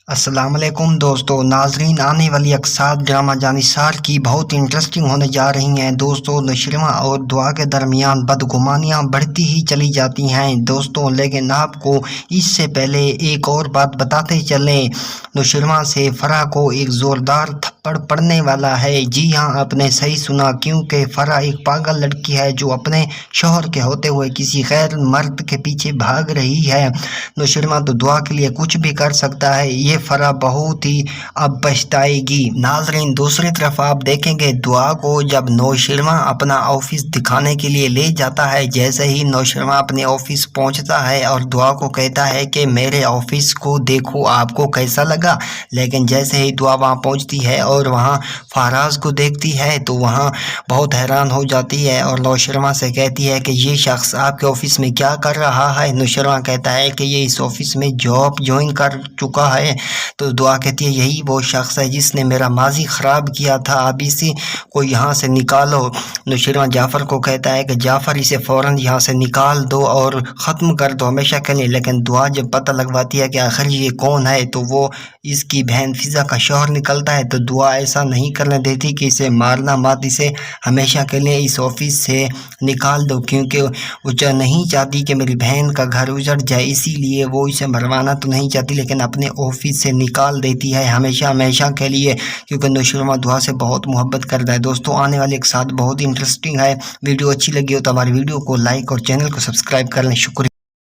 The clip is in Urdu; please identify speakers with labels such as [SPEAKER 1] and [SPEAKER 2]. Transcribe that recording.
[SPEAKER 1] السلام علیکم دوستو ناظرین، آنے والی اقساط ڈرامہ جانثار کی بہت انٹرسٹنگ ہونے جا رہی ہیں دوستو۔ نوشیروان اور دعا کے درمیان بدگمانیاں بڑھتی ہی چلی جاتی ہیں دوستو، لیکن آپ کو اس سے پہلے ایک اور بات بتاتے چلیں، نوشیروان سے فرح کو ایک زوردار تھپڑ پڑنے والا ہے۔ جی ہاں، آپ نے صحیح سنا، کیونکہ فرح ایک پاگل لڑکی ہے جو اپنے شوہر کے ہوتے ہوئے کسی غیر مرد کے پیچھے بھاگ رہی ہے۔ نوشیروان تو دعا کے لیے کچھ بھی کر سکتا ہے، یہ فرح بہت ہی اب پچھتائے گی۔ ناظرین، دوسری طرف آپ دیکھیں گے دعا کو جب نوشیروان اپنا آفس دکھانے کے لیے لے جاتا ہے، جیسے ہی نوشیروان اپنے آفس پہنچتا ہے اور دعا کو کہتا ہے کہ میرے آفس کو دیکھو، آپ کو کیسا لگا، لیکن جیسے ہی دعا وہاں پہنچتی ہے اور وہاں فراز کو دیکھتی ہے تو وہاں بہت حیران ہو جاتی ہے اور نوشیروان سے کہتی ہے کہ یہ شخص آپ کے آفس میں کیا کر رہا ہے۔ نوشیروان کہتا ہے کہ یہ اس آفس میں جاب جوائن کر چکا ہے، تو دعا کہتی ہے یہی وہ شخص ہے جس نے میرا ماضی خراب کیا تھا، اب اسی کو یہاں سے نکالو۔ نوشیروان جعفر کو کہتا ہے کہ جعفر اسے فوراً یہاں سے نکال دو اور ختم کر دو ہمیشہ کے لیے، لیکن دعا جب پتہ لگواتی ہے کہ آخر یہ کون ہے تو وہ اس کی بہن فضا کا شوہر نکلتا ہے، تو دعا ایسا نہیں کرنے دیتی کہ اسے مارنا مات، اسے ہمیشہ کے لیے اس آفس سے نکال دو، کیونکہ وہ نہیں چاہتی کہ میری بہن کا گھر اجڑ جائے، اسی لیے وہ اسے مروانا تو نہیں چاہتی لیکن اپنے آفس سے نکال دیتی ہے ہمیشہ کے لیے، کیونکہ نوشیروان دعا سے بہت محبت کرتا ہے۔ دوستوں، آنے والے ایک ساتھ بہت انٹرسٹنگ ہے، ویڈیو اچھی لگی ہو تو ہماری ویڈیو کو لائک اور چینل کو سبسکرائب کر لیں۔ شکریہ۔